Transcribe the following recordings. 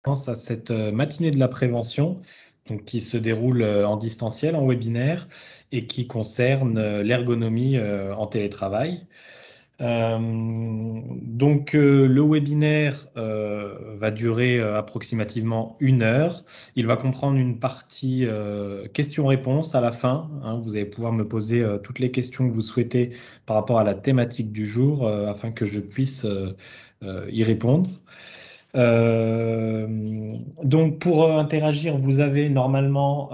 À cette matinée de la prévention, donc qui se déroule en distanciel, en webinaire, et qui concerne l'ergonomie en télétravail. Le webinaire va durer approximativement 1 heure. Il va comprendre une partie questions-réponses à la fin, hein. Vous allez pouvoir me poser toutes les questions que vous souhaitez par rapport à la thématique du jour afin que je puisse y répondre. Pour interagir, vous avez normalement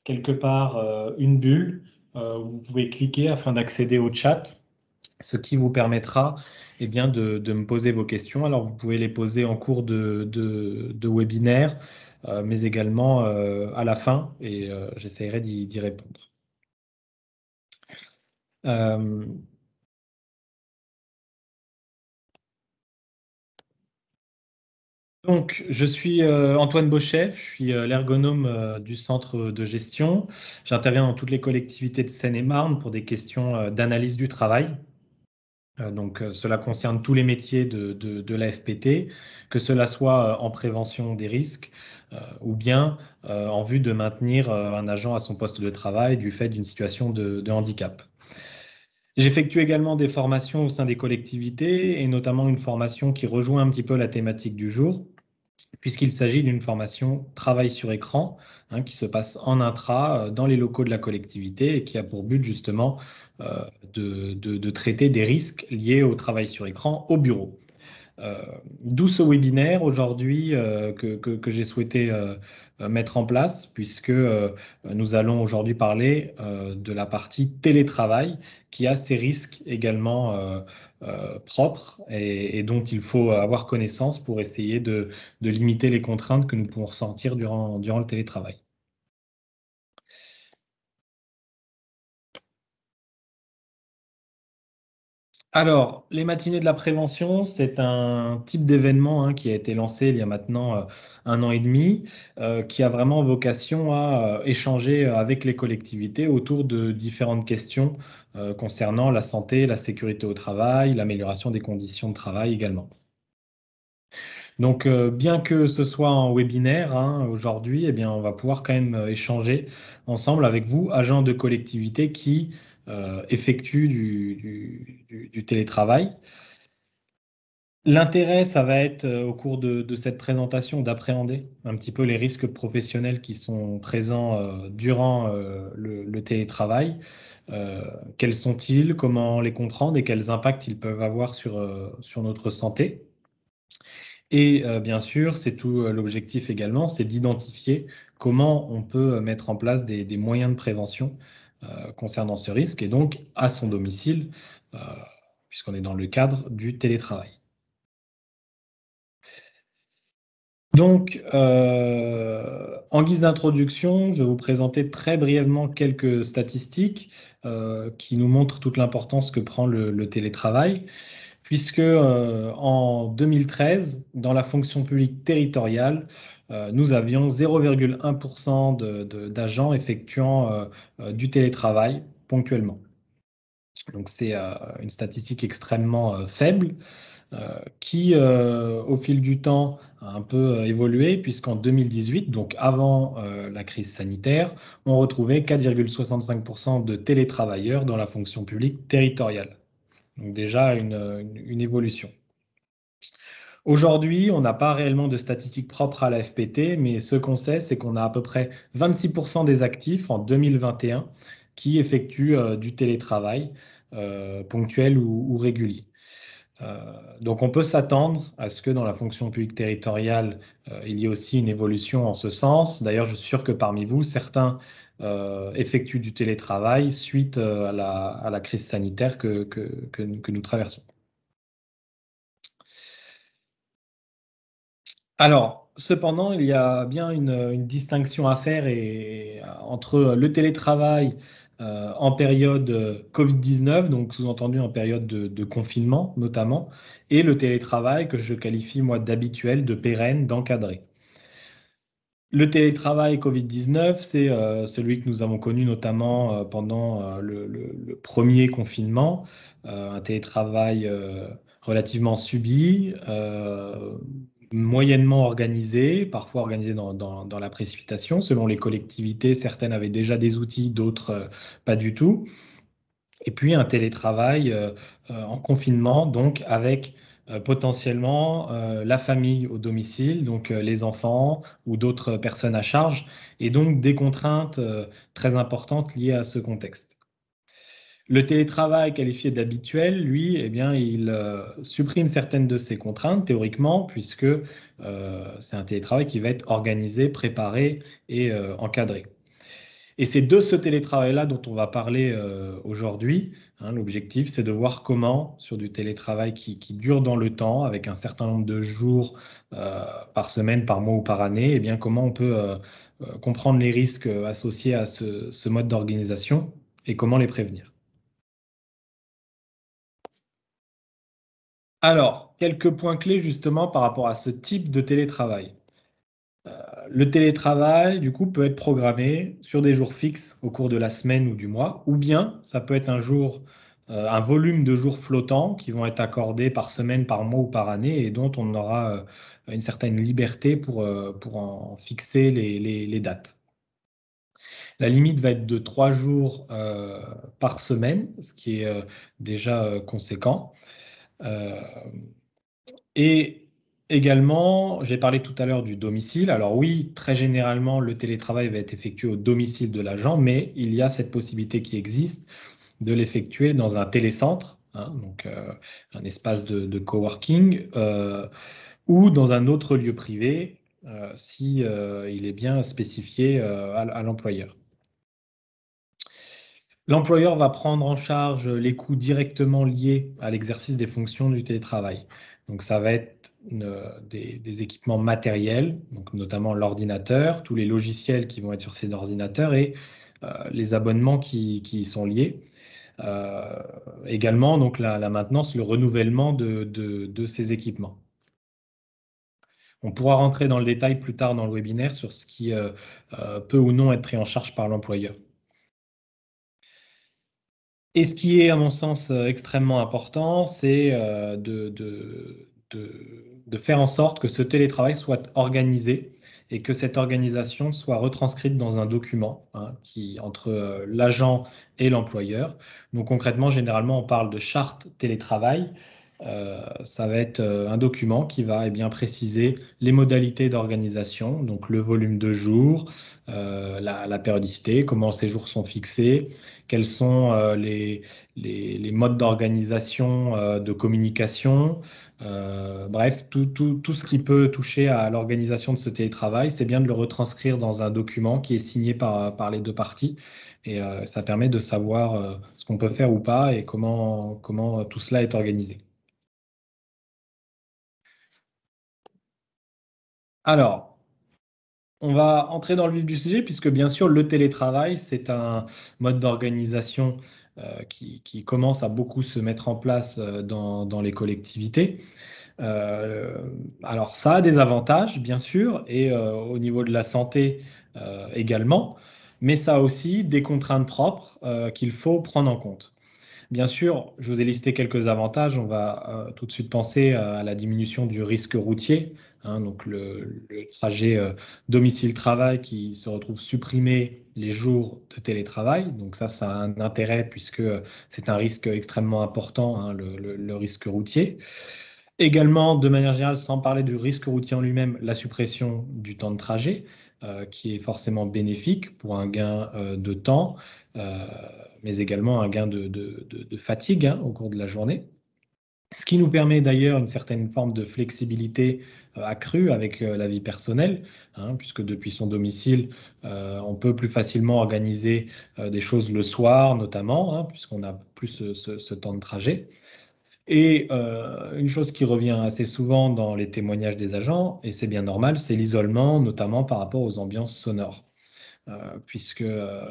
quelque part une bulle où vous pouvez cliquer afin d'accéder au chat, ce qui vous permettra bien, de me poser vos questions. Alors, vous pouvez les poser en cours de webinaire, mais également à la fin, et j'essaierai d'y répondre. Euh, je suis Antoine Beauchef, je suis l'ergonome du centre de gestion. J'interviens dans toutes les collectivités de Seine-et-Marne pour des questions d'analyse du travail. Cela concerne tous les métiers de la FPT, que cela soit en prévention des risques ou bien en vue de maintenir un agent à son poste de travail du fait d'une situation de handicap. J'effectue également des formations au sein des collectivités et notamment une formation qui rejoint un petit peu la thématique du jour, puisqu'il s'agit d'une formation travail sur écran, hein, qui se passe en intra dans les locaux de la collectivité et qui a pour but justement de traiter des risques liés au travail sur écran au bureau. Euh, D'où ce webinaire aujourd'hui que j'ai souhaité mettre en place, puisque nous allons aujourd'hui parler de la partie télétravail qui a ses risques également propres et dont il faut avoir connaissance pour essayer de limiter les contraintes que nous pouvons ressentir durant le télétravail. Alors, les matinées de la prévention, c'est un type d'événement, hein, qui a été lancé il y a maintenant 1 an et demi, qui a vraiment vocation à échanger avec les collectivités autour de différentes questions concernant la santé, la sécurité au travail, l'amélioration des conditions de travail également. Bien que ce soit en webinaire, hein, aujourd'hui, on va pouvoir quand même échanger ensemble avec vous, agents de collectivité qui effectuent du télétravail. L'intérêt, ça va être au cours de cette présentation d'appréhender un petit peu les risques professionnels qui sont présents durant le télétravail. Euh, Quels sont-ils? Comment les comprendre et quels impacts ils peuvent avoir sur notre santé? Et bien sûr, c'est tout l'objectif également, c'est d'identifier comment on peut mettre en place des moyens de prévention concernant ce risque et donc à son domicile, euh, puisqu'on est dans le cadre du télétravail. En guise d'introduction, je vais vous présenter très brièvement quelques statistiques qui nous montrent toute l'importance que prend le télétravail, puisque en 2013, dans la fonction publique territoriale, nous avions 0,1% d'agents effectuant du télétravail ponctuellement. Donc c'est une statistique extrêmement faible qui, au fil du temps, a un peu évolué, puisqu'en 2018, donc avant la crise sanitaire, on retrouvait 4,65% de télétravailleurs dans la fonction publique territoriale. Donc déjà une évolution. Aujourd'hui, on n'a pas réellement de statistiques propres à la FPT, mais ce qu'on sait, c'est qu'on a à peu près 26% des actifs en 2021 qui effectuent du télétravail ponctuel ou régulier. Donc on peut s'attendre à ce que dans la fonction publique territoriale, il y ait aussi une évolution en ce sens. D'ailleurs, je suis sûr que parmi vous, certains effectuent du télétravail suite à la crise sanitaire que nous traversons. Alors, cependant, il y a bien une distinction à faire entre le télétravail en période Covid-19, donc sous-entendu en période de confinement notamment, et le télétravail que je qualifie moi d'habituel, de pérenne, d'encadré. Le télétravail Covid-19, c'est celui que nous avons connu notamment pendant le premier confinement, un télétravail relativement subi, moyennement organisé, parfois organisé dans la précipitation, selon les collectivités. Certaines avaient déjà des outils, d'autres pas du tout. Et puis un télétravail en confinement, donc avec potentiellement la famille au domicile, donc les enfants ou d'autres personnes à charge, et donc des contraintes très importantes liées à ce contexte. Le télétravail qualifié d'habituel, lui, eh bien, il supprime certaines de ces contraintes théoriquement, puisque c'est un télétravail qui va être organisé, préparé et encadré. Et c'est de ce télétravail-là dont on va parler aujourd'hui. Hein. L'objectif, c'est de voir comment, sur du télétravail qui dure dans le temps, avec un certain nombre de jours par semaine, par mois ou par année, eh bien, comment on peut comprendre les risques associés à ce mode d'organisation et comment les prévenir. Alors, quelques points clés justement par rapport à ce type de télétravail. Le télétravail, du coup, peut être programmé sur des jours fixes au cours de la semaine ou du mois, ou bien ça peut être un volume de jours flottants qui vont être accordés par semaine, par mois ou par année et dont on aura une certaine liberté pour en fixer les dates. La limite va être de 3 jours par semaine, ce qui est déjà conséquent. Euh, Et également, j'ai parlé tout à l'heure du domicile. Alors oui, très généralement, le télétravail va être effectué au domicile de l'agent, mais il y a cette possibilité qui existe de l'effectuer dans un télécentre, hein, donc un espace de coworking, ou dans un autre lieu privé, si il est bien spécifié à l'employeur. L'employeur va prendre en charge les coûts directement liés à l'exercice des fonctions du télétravail. Donc, ça va être des équipements matériels, donc notamment l'ordinateur, tous les logiciels qui vont être sur ces ordinateurs et les abonnements qui y sont liés. Euh, Également, donc la maintenance, le renouvellement de ces équipements. On pourra rentrer dans le détail plus tard dans le webinaire sur ce qui peut ou non être pris en charge par l'employeur. Et ce qui est, à mon sens, extrêmement important, c'est de faire en sorte que ce télétravail soit organisé et que cette organisation soit retranscrite dans un document hein, entre l'agent et l'employeur. Donc concrètement, généralement, on parle de charte télétravail. Ça va être un document qui va eh bien, préciser les modalités d'organisation, donc le volume de jours, la périodicité, comment ces jours sont fixés, quels sont les modes d'organisation, de communication, bref, tout ce qui peut toucher à l'organisation de ce télétravail, c'est bien de le retranscrire dans un document qui est signé par les deux parties. Et ça permet de savoir ce qu'on peut faire ou pas et comment tout cela est organisé. Alors, on va entrer dans le vif du sujet puisque bien sûr le télétravail, c'est un mode d'organisation qui commence à beaucoup se mettre en place dans les collectivités. Euh, alors ça a des avantages bien sûr et au niveau de la santé également, mais ça a aussi des contraintes propres qu'il faut prendre en compte. Bien sûr, je vous ai listé quelques avantages. On va tout de suite penser à la diminution du risque routier, hein, donc le trajet domicile-travail qui se retrouve supprimé les jours de télétravail. Donc ça a un intérêt puisque c'est un risque extrêmement important, hein, le risque routier. Également, de manière générale, sans parler du risque routier en lui-même, la suppression du temps de trajet, qui est forcément bénéfique pour un gain de temps, euh, mais également un gain de fatigue hein, au cours de la journée. Ce qui nous permet d'ailleurs une certaine forme de flexibilité accrue avec la vie personnelle, hein, puisque depuis son domicile, on peut plus facilement organiser des choses le soir notamment, hein, puisqu'on a plus ce temps de trajet. Et une chose qui revient assez souvent dans les témoignages des agents, et c'est bien normal, c'est l'isolement, notamment par rapport aux ambiances sonores. Puisque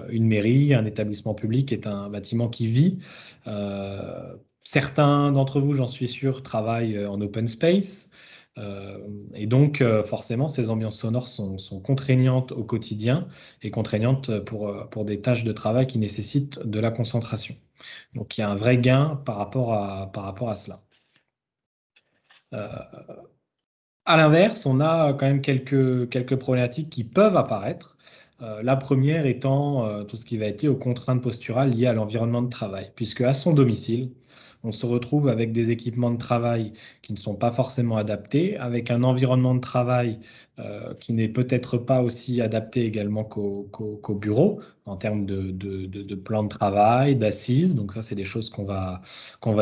une mairie, un établissement public est un bâtiment qui vit. Euh, Certains d'entre vous, j'en suis sûr, travaillent en open space. Euh, et donc, forcément, ces ambiances sonores sont contraignantes au quotidien et contraignantes pour des tâches de travail qui nécessitent de la concentration. Donc, il y a un vrai gain par rapport à cela. Euh, À l'inverse, on a quand même quelques problématiques qui peuvent apparaître. La première étant tout ce qui va être lié aux contraintes posturales liées à l'environnement de travail, puisque à son domicile, on se retrouve avec des équipements de travail qui ne sont pas forcément adaptés, avec un environnement de travail qui n'est peut-être pas aussi adapté également qu'au bureau, en termes de plan de travail, d'assises. Donc ça, c'est des choses qu'on va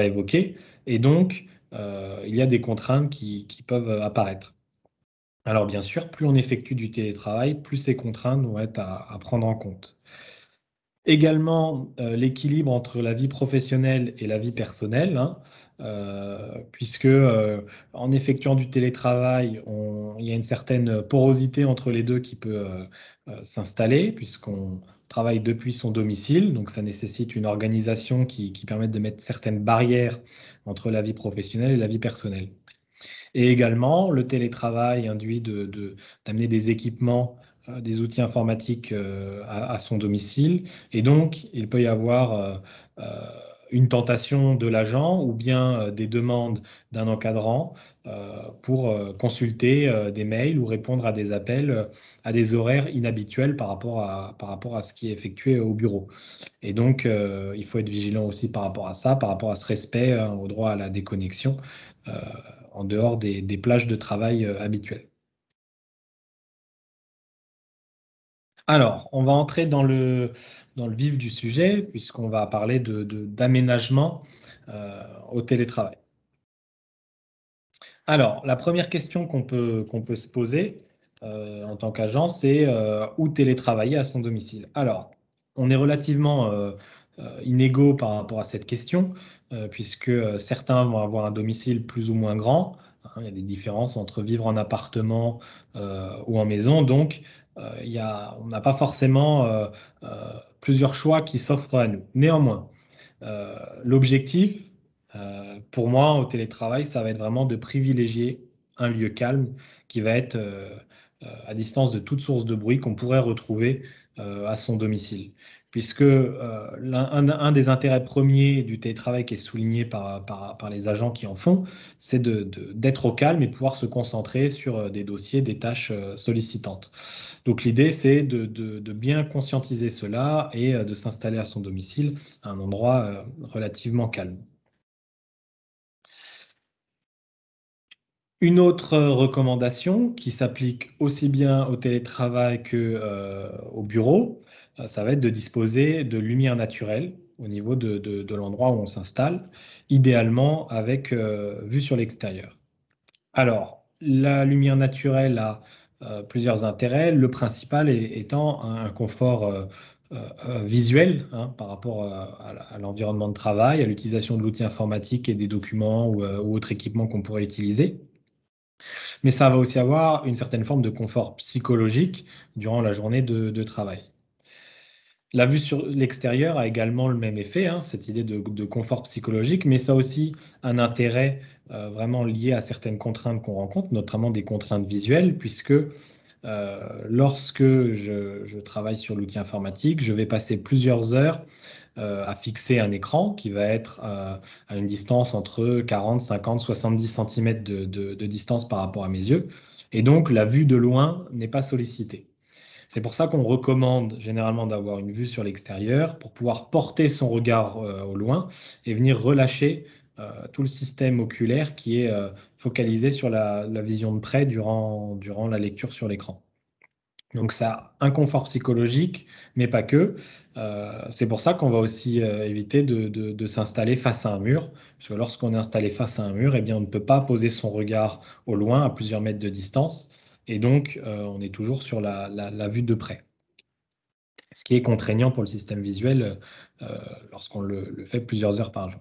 évoquer. Et donc, il y a des contraintes qui peuvent apparaître. Alors bien sûr, plus on effectue du télétravail, plus ces contraintes vont être à prendre en compte. Également, l'équilibre entre la vie professionnelle et la vie personnelle, hein, puisque en effectuant du télétravail, il y a une certaine porosité entre les deux qui peut s'installer, puisqu'on travaille depuis son domicile, donc ça nécessite une organisation qui permette de mettre certaines barrières entre la vie professionnelle et la vie personnelle. Et également, le télétravail induit d'amener des équipements, des outils informatiques à son domicile. Et donc, il peut y avoir euh, une tentation de l'agent ou bien des demandes d'un encadrant pour consulter des mails ou répondre à des appels à des horaires inhabituels par rapport à ce qui est effectué au bureau. Et donc, il faut être vigilant aussi par rapport à ça, par rapport à ce respect au droit à la déconnexion euh, en dehors des plages de travail habituelles. Alors, on va entrer dans le vif du sujet, puisqu'on va parler d'aménagement au télétravail. Alors, la première question qu'on peut se poser en tant qu'agent, c'est où télétravailler à son domicile. Alors, on est relativement inégaux par rapport à cette question, puisque certains vont avoir un domicile plus ou moins grand. Hein, il y a des différences entre vivre en appartement ou en maison. Donc, on n'a pas forcément plusieurs choix qui s'offrent à nous. Néanmoins, l'objectif, pour moi, au télétravail, ça va être vraiment de privilégier un lieu calme qui va être à distance de toute source de bruit qu'on pourrait retrouver à son domicile. Puisque un des intérêts premiers du télétravail qui est souligné par les agents qui en font, c'est d'être au calme et de pouvoir se concentrer sur des dossiers, des tâches sollicitantes. Donc l'idée, c'est de bien conscientiser cela et de s'installer à son domicile à un endroit relativement calme. Une autre recommandation qui s'applique aussi bien au télétravail que, au bureau, ça va être de disposer de lumière naturelle au niveau de l'endroit où on s'installe, idéalement avec vue sur l'extérieur. Alors, la lumière naturelle a plusieurs intérêts, le principal étant un confort visuel, hein, par rapport à l'environnement de travail, à l'utilisation de l'outil informatique et des documents ou autres équipements qu'on pourrait utiliser. Mais ça va aussi avoir une certaine forme de confort psychologique durant la journée de travail. La vue sur l'extérieur a également le même effet, hein, cette idée de confort psychologique, mais ça a aussi un intérêt vraiment lié à certaines contraintes qu'on rencontre, notamment des contraintes visuelles, puisque lorsque je travaille sur l'outil informatique, je vais passer plusieurs heures à fixer un écran qui va être à une distance entre 40, 50, 70 cm de distance par rapport à mes yeux. Et donc, la vue de loin n'est pas sollicitée. C'est pour ça qu'on recommande généralement d'avoir une vue sur l'extérieur pour pouvoir porter son regard au loin et venir relâcher tout le système oculaire qui est focalisé sur la vision de près durant la lecture sur l'écran. Donc ça a un confort psychologique, mais pas que. C'est pour ça qu'on va aussi éviter de s'installer face à un mur, parce que lorsqu'on est installé face à un mur, eh bien, on ne peut pas poser son regard au loin, à plusieurs mètres de distance, et donc on est toujours sur la vue de près, ce qui est contraignant pour le système visuel lorsqu'on le fait plusieurs heures par jour.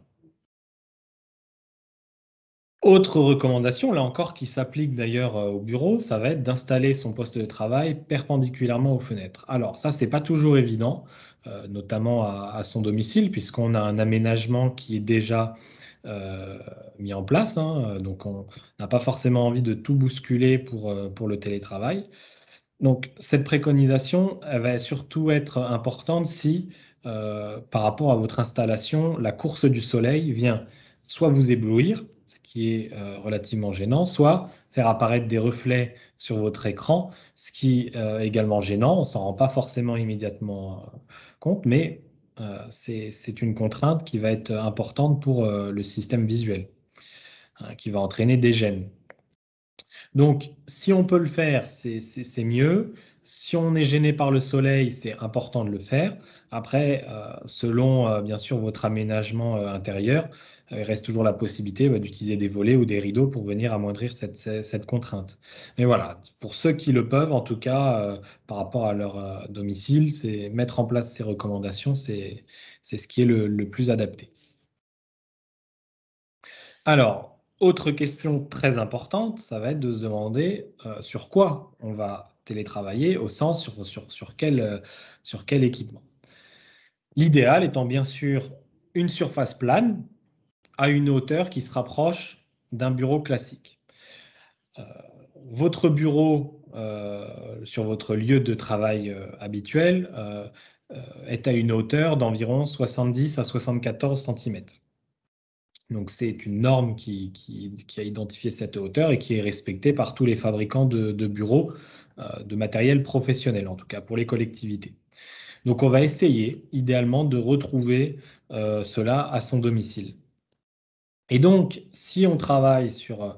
Autre recommandation, là encore, qui s'applique d'ailleurs au bureau, ça va être d'installer son poste de travail perpendiculairement aux fenêtres. Alors ça, c'est pas toujours évident, notamment à son domicile, puisqu'on a un aménagement qui est déjà euh, mis en place, hein, donc on n'a pas forcément envie de tout bousculer pour le télétravail. Donc cette préconisation, elle va surtout être importante si, par rapport à votre installation, la course du soleil vient soit vous éblouir, ce qui est relativement gênant, soit faire apparaître des reflets sur votre écran, ce qui est également gênant. On s'en rend pas forcément immédiatement compte, mais c'est une contrainte qui va être importante pour le système visuel, hein, qui va entraîner des gênes. Donc, si on peut le faire, c'est mieux. Si on est gêné par le soleil, c'est important de le faire. Après, selon bien sûr votre aménagement intérieur, il reste toujours la possibilité d'utiliser des volets ou des rideaux pour venir amoindrir cette contrainte. Mais voilà, pour ceux qui le peuvent, en tout cas, par rapport à leur domicile, c'est mettre en place ces recommandations, c'est ce qui est le plus adapté. Alors, autre question très importante, ça va être de se demander sur quoi on va télétravailler, au sens sur quel équipement. L'idéal étant bien sûr une surface plane à une hauteur qui se rapproche d'un bureau classique. Euh, Votre bureau sur votre lieu de travail habituel est à une hauteur d'environ 70 à 74 cm. Donc, c'est une norme qui a identifié cette hauteur et qui est respectée par tous les fabricants de bureaux, de matériel professionnel, en tout cas pour les collectivités. Donc, on va essayer, idéalement, de retrouver cela à son domicile. Et donc, si on travaille sur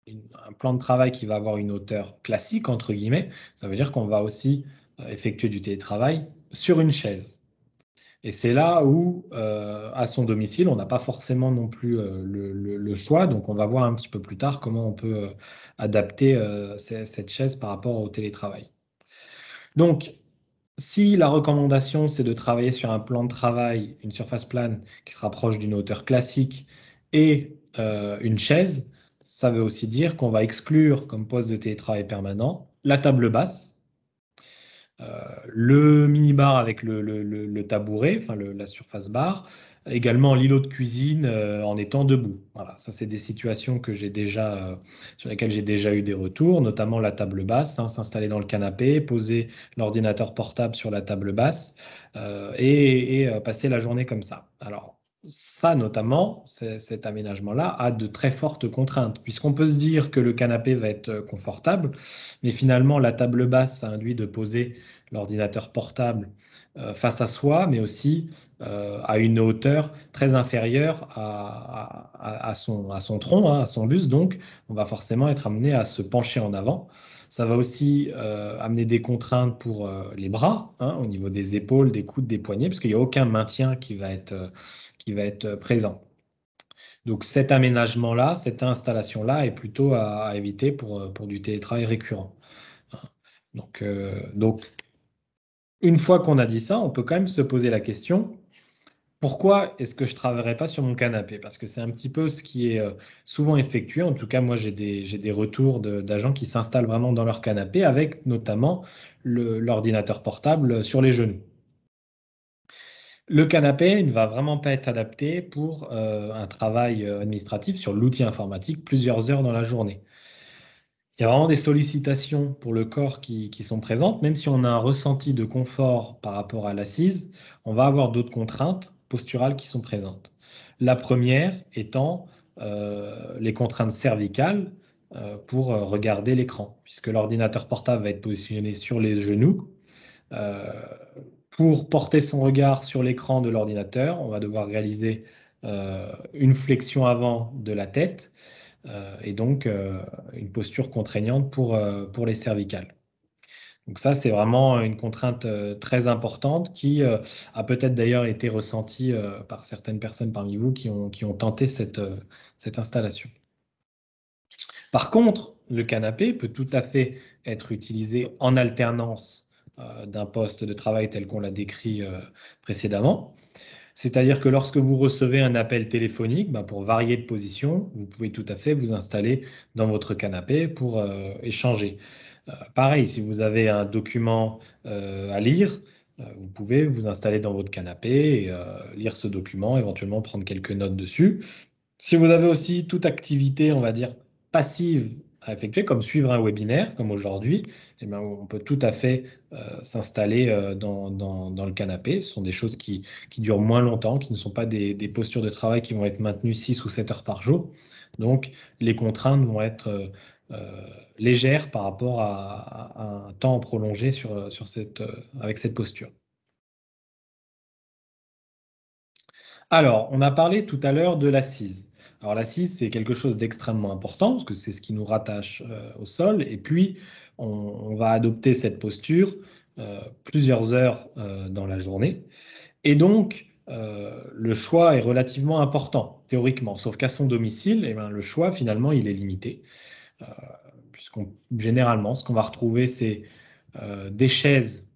un plan de travail qui va avoir une hauteur classique, entre guillemets, ça veut dire qu'on va aussi effectuer du télétravail sur une chaise. Et c'est là où, à son domicile, on n'a pas forcément non plus le choix. Donc, on va voir un petit peu plus tard comment on peut adapter cette chaise par rapport au télétravail. Donc, si la recommandation, c'est de travailler sur un plan de travail, une surface plane qui se rapproche d'une hauteur classique et une chaise, ça veut aussi dire qu'on va exclure comme poste de télétravail permanent la table basse, le minibar avec le tabouret, enfin la surface bar, également l'îlot de cuisine en étant debout. Voilà, ça c'est des situations que j'ai déjà, sur lesquelles j'ai déjà eu des retours, notamment la table basse, hein, s'installer dans le canapé, poser l'ordinateur portable sur la table basse et passer la journée comme ça. Alors, ça, notamment, cet aménagement-là a de très fortes contraintes, puisqu'on peut se dire que le canapé va être confortable, mais finalement, la table basse, ça induit de poser l'ordinateur portable face à soi, mais aussi à une hauteur très inférieure à son tronc, hein, à son buste. Donc, on va forcément être amené à se pencher en avant. Ça va aussi amener des contraintes pour les bras, hein, au niveau des épaules, des coudes, des poignets, parce qu'il n'y a aucun maintien qui va être présent. Donc cet aménagement-là, cette installation-là est plutôt à éviter pour du télétravail récurrent. Donc, une fois qu'on a dit ça, on peut quand même se poser la question, pourquoi est-ce que je ne travaillerai pas sur mon canapé? Parce que c'est un petit peu ce qui est souvent effectué. En tout cas, moi, j'ai des retours d'agents qui s'installent vraiment dans leur canapé avec notamment l'ordinateur portable sur les genoux. Le canapé ne va vraiment pas être adapté pour un travail administratif sur l'outil informatique plusieurs heures dans la journée. Il y a vraiment des sollicitations pour le corps qui sont présentes. Même si on a un ressenti de confort par rapport à l'assise, on va avoir d'autres contraintes posturales qui sont présentes. La première étant les contraintes cervicales pour regarder l'écran, puisque l'ordinateur portable va être positionné sur les genoux. Euh, pour porter son regard sur l'écran de l'ordinateur, on va devoir réaliser une flexion avant de la tête et donc une posture contraignante pour les cervicales. Donc ça, c'est vraiment une contrainte très importante qui a peut-être d'ailleurs été ressentie par certaines personnes parmi vous qui ont tenté cette installation. Par contre, le canapé peut tout à fait être utilisé en alternance d'un poste de travail tel qu'on l'a décrit précédemment. C'est-à-dire que lorsque vous recevez un appel téléphonique, pour varier de position, vous pouvez tout à fait vous installer dans votre canapé pour échanger. Pareil, si vous avez un document à lire, vous pouvez vous installer dans votre canapé et lire ce document, éventuellement prendre quelques notes dessus. Si vous avez aussi toute activité, on va dire, passive à effectuer, comme suivre un webinaire, comme aujourd'hui. Eh bien, on peut tout à fait s'installer dans le canapé. Ce sont des choses qui durent moins longtemps, qui ne sont pas des postures de travail qui vont être maintenues 6 ou 7 heures par jour. Donc, les contraintes vont être légères par rapport à un temps prolongé avec cette posture. Alors, on a parlé tout à l'heure de l'assise. Alors, l'assise, c'est quelque chose d'extrêmement important parce que c'est ce qui nous rattache au sol. Et puis, on va adopter cette posture plusieurs heures dans la journée. Et donc, le choix est relativement important, théoriquement. Sauf qu'à son domicile, eh bien, le choix, finalement, il est limité. Euh, Généralement, ce qu'on va retrouver, c'est des chaises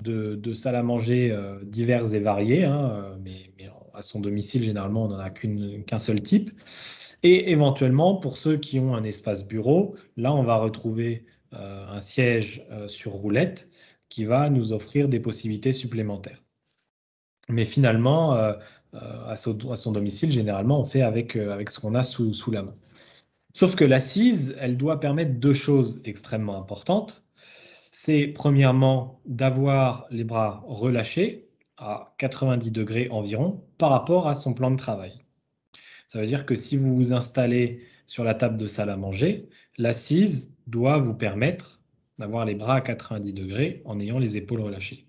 de salle à manger diverses et variées, hein, mais à son domicile, généralement, on n'en a qu'un seul type. Et éventuellement, pour ceux qui ont un espace bureau, là, on va retrouver un siège sur roulette qui va nous offrir des possibilités supplémentaires. Mais finalement, à son domicile, généralement, on fait avec ce qu'on a sous la main. Sauf que l'assise, elle doit permettre deux choses extrêmement importantes. C'est premièrement d'avoir les bras relâchés à 90 degrés environ par rapport à son plan de travail. Ça veut dire que si vous vous installez sur la table de salle à manger, l'assise doit vous permettre d'avoir les bras à 90 degrés en ayant les épaules relâchées.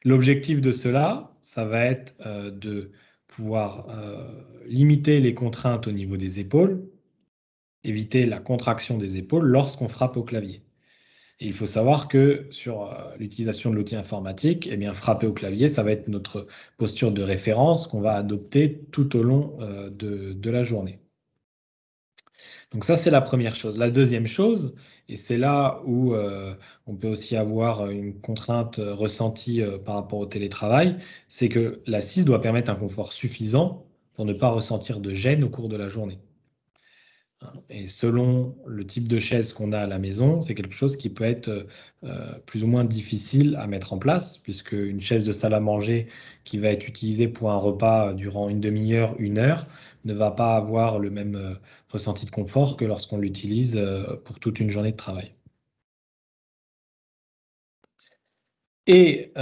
L'objectif de cela, ça va être de pouvoir limiter les contraintes au niveau des épaules, éviter la contraction des épaules lorsqu'on frappe au clavier. Et il faut savoir que sur l'utilisation de l'outil informatique, eh bien, frapper au clavier, ça va être notre posture de référence qu'on va adopter tout au long de la journée. Donc ça, c'est la première chose. La deuxième chose, et c'est là où on peut aussi avoir une contrainte ressentie par rapport au télétravail, c'est que l'assise doit permettre un confort suffisant pour ne pas ressentir de gêne au cours de la journée. Et selon le type de chaise qu'on a à la maison, c'est quelque chose qui peut être plus ou moins difficile à mettre en place, puisque une chaise de salle à manger qui va être utilisée pour un repas durant une demi-heure, une heure, ne va pas avoir le même ressenti de confort que lorsqu'on l'utilise pour toute une journée de travail. Et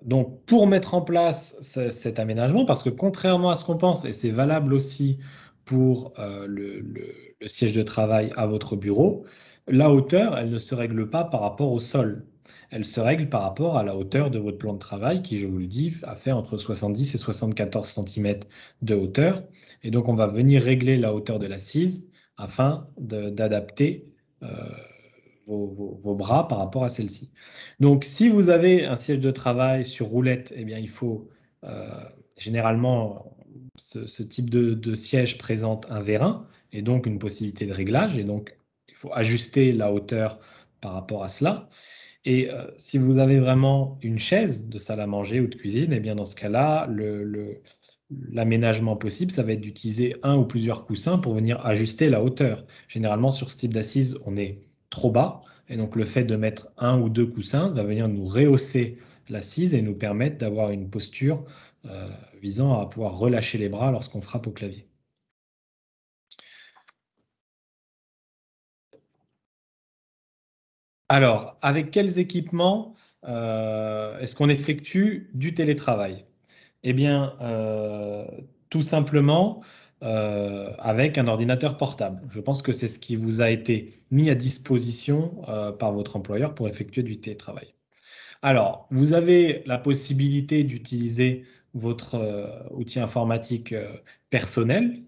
donc, pour mettre en place cet aménagement, parce que contrairement à ce qu'on pense, et c'est valable aussi pour le siège de travail à votre bureau, la hauteur, elle ne se règle pas par rapport au sol. Elle se règle par rapport à la hauteur de votre plan de travail, qui, je vous le dis, a fait entre 70 et 74 cm de hauteur. Et donc, on va venir régler la hauteur de l'assise afin d'adapter vos bras par rapport à celle-ci. Donc, si vous avez un siège de travail sur roulette, eh bien, il faut euh, généralement, ce type de siège présente un vérin et donc une possibilité de réglage. Et donc, il faut ajuster la hauteur par rapport à cela. Et si vous avez vraiment une chaise de salle à manger ou de cuisine, eh bien, dans ce cas-là, l'aménagement possible, ça va être d'utiliser un ou plusieurs coussins pour venir ajuster la hauteur. Généralement, sur ce type d'assise, on est trop bas. Et donc, le fait de mettre un ou deux coussins va venir nous rehausser l'assise et nous permettre d'avoir une posture visant à pouvoir relâcher les bras lorsqu'on frappe au clavier. Alors, avec quels équipements est-ce qu'on effectue du télétravail? Eh bien, tout simplement avec un ordinateur portable. Je pense que c'est ce qui vous a été mis à disposition par votre employeur pour effectuer du télétravail. Alors, vous avez la possibilité d'utiliser votre outil informatique personnel,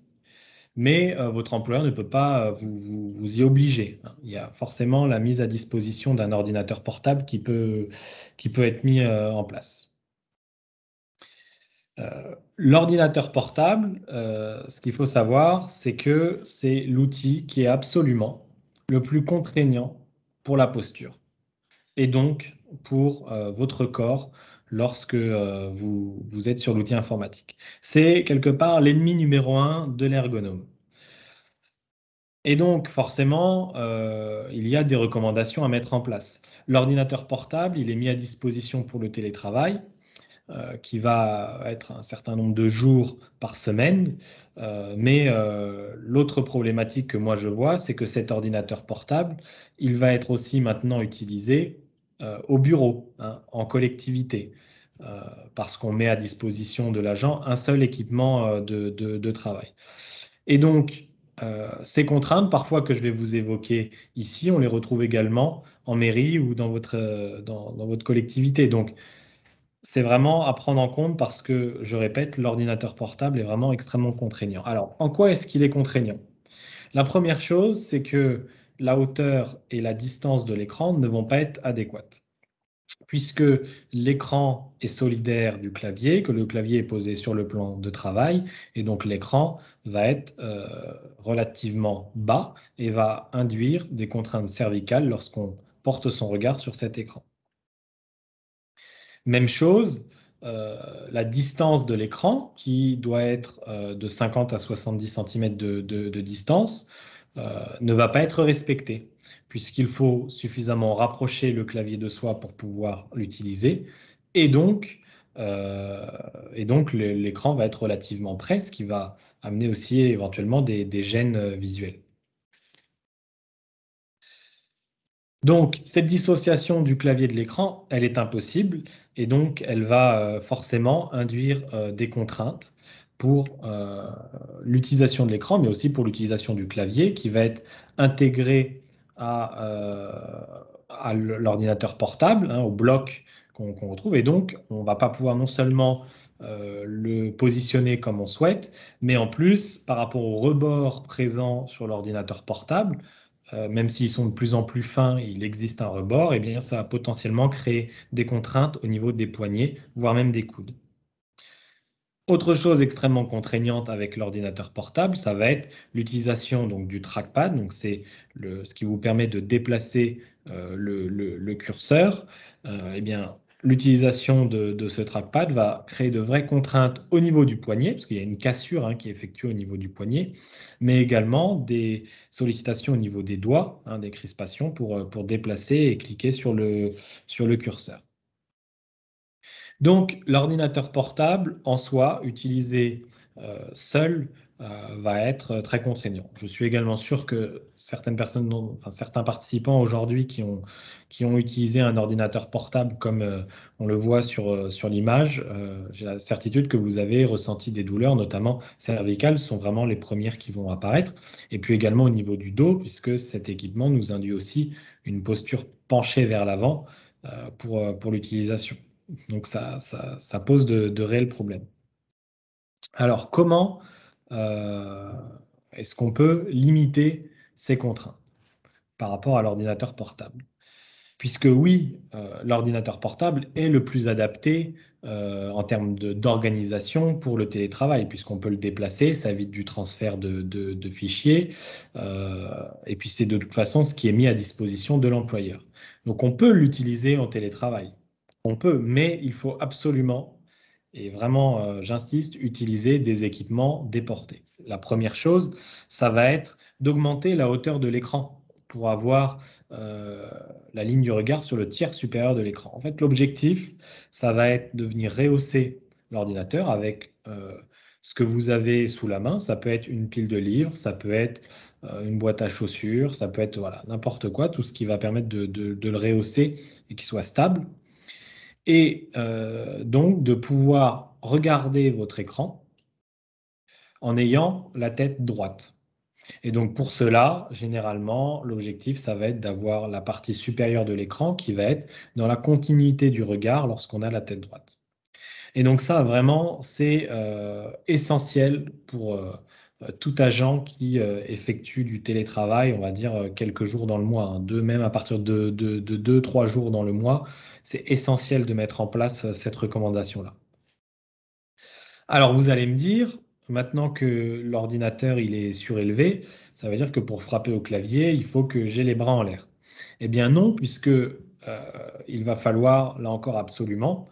mais votre employeur ne peut pas vous y obliger, hein. Il y a forcément la mise à disposition d'un ordinateur portable qui peut être mis en place. L'ordinateur portable, ce qu'il faut savoir, c'est que c'est l'outil qui est absolument le plus contraignant pour la posture et donc pour votre corps lorsque vous êtes sur l'outil informatique. C'est quelque part l'ennemi numéro un de l'ergonome. Et donc, forcément, il y a des recommandations à mettre en place. L'ordinateur portable, il est mis à disposition pour le télétravail qui va être un certain nombre de jours par semaine. Mais l'autre problématique que moi je vois, c'est que cet ordinateur portable, il va être aussi maintenant utilisé au bureau, hein, en collectivité, euh, parce qu'on met à disposition de l'agent un seul équipement de travail. Et donc, ces contraintes, parfois que je vais vous évoquer ici, on les retrouve également en mairie ou dans dans votre collectivité. Donc, c'est vraiment à prendre en compte parce que, je répète, l'ordinateur portable est vraiment extrêmement contraignant. Alors, en quoi est-ce qu'il est contraignant? La première chose, c'est que la hauteur et la distance de l'écran ne vont pas être adéquates, puisque l'écran est solidaire du clavier, que le clavier est posé sur le plan de travail, et donc l'écran va être relativement bas et va induire des contraintes cervicales lorsqu'on porte son regard sur cet écran. Même chose, la distance de l'écran, qui doit être de 50 à 70 cm de distance, ne va pas être respectée, puisqu'il faut suffisamment rapprocher le clavier de soi pour pouvoir l'utiliser. Et donc, euh, l'écran va être relativement près, ce qui va amener aussi éventuellement des gênes visuels. Donc, cette dissociation du clavier de l'écran, elle est impossible et donc elle va forcément induire des contraintes pour l'utilisation de l'écran, mais aussi pour l'utilisation du clavier qui va être intégré à l'ordinateur portable, hein, au bloc qu'on retrouve. Et donc, on ne va pas pouvoir non seulement le positionner comme on souhaite, mais en plus, par rapport au rebord présent sur l'ordinateur portable, même s'ils sont de plus en plus fins, il existe un rebord, et bien ça va potentiellement créer des contraintes au niveau des poignets, voire même des coudes. Autre chose extrêmement contraignante avec l'ordinateur portable, ça va être l'utilisation donc du trackpad. Donc c'est ce qui vous permet de déplacer le curseur. Eh bien, l'utilisation de ce trackpad va créer de vraies contraintes au niveau du poignet, parce qu'il y a une cassure, hein, qui est effectuée au niveau du poignet, mais également des sollicitations au niveau des doigts, hein, des crispations pour déplacer et cliquer sur le curseur. Donc, l'ordinateur portable, en soi, utilisé seul, va être très contraignant. Je suis également sûr que certaines personnes, enfin, certains participants aujourd'hui qui ont utilisé un ordinateur portable comme on le voit sur l'image, j'ai la certitude que vous avez ressenti des douleurs, notamment cervicales, sont vraiment les premières qui vont apparaître. Et puis également au niveau du dos, puisque cet équipement nous induit aussi une posture penchée vers l'avant pour l'utilisation. Donc ça pose de réels problèmes. Alors comment euh, est-ce qu'on peut limiter ces contraintes par rapport à l'ordinateur portable? Puisque oui, l'ordinateur portable est le plus adapté en termes d'organisation pour le télétravail, puisqu'on peut le déplacer, ça évite du transfert de fichiers, et puis c'est de toute façon ce qui est mis à disposition de l'employeur. Donc on peut l'utiliser en télétravail. On peut, mais il faut absolument, et vraiment, j'insiste, utiliser des équipements déportés. La première chose, ça va être d'augmenter la hauteur de l'écran pour avoir euh, la ligne du regard sur le tiers supérieur de l'écran. En fait, l'objectif, ça va être de venir rehausser l'ordinateur avec ce que vous avez sous la main. Ça peut être une pile de livres, ça peut être une boîte à chaussures, ça peut être voilà, n'importe quoi, tout ce qui va permettre de le rehausser et qu'il soit stable et donc de pouvoir regarder votre écran en ayant la tête droite. Et donc pour cela, généralement, l'objectif, ça va être d'avoir la partie supérieure de l'écran qui va être dans la continuité du regard lorsqu'on a la tête droite. Et donc ça, vraiment, c'est essentiel pour tout agent qui effectue du télétravail, on va dire quelques jours dans le mois, hein, même à partir de 2, 3 jours dans le mois, c'est essentiel de mettre en place cette recommandation-là. Alors vous allez me dire, maintenant que l'ordinateur il est surélevé, ça veut dire que pour frapper au clavier, il faut que j'ai les bras en l'air. Eh bien non, puisque il va falloir, là encore absolument,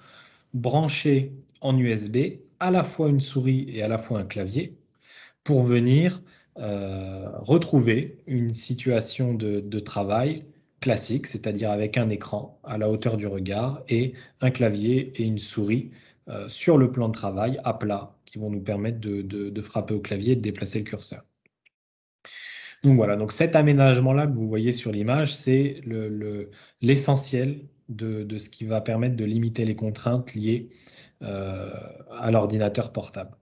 brancher en USB à la fois une souris et à la fois un clavier pour venir retrouver une situation de travail classique, c'est-à-dire avec un écran à la hauteur du regard et un clavier et une souris sur le plan de travail à plat qui vont nous permettre de frapper au clavier et de déplacer le curseur. Donc voilà, donc cet aménagement-là que vous voyez sur l'image, c'est l'essentiel de ce qui va permettre de limiter les contraintes liées à l'ordinateur portable.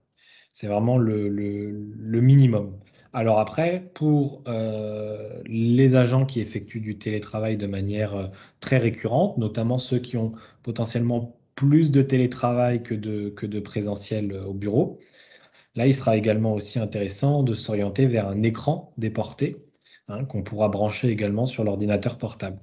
C'est vraiment le minimum. Alors après, pour les agents qui effectuent du télétravail de manière très récurrente, notamment ceux qui ont potentiellement plus de télétravail que de présentiel au bureau, là, il sera également aussi intéressant de s'orienter vers un écran déporté, hein, qu'on pourra brancher également sur l'ordinateur portable.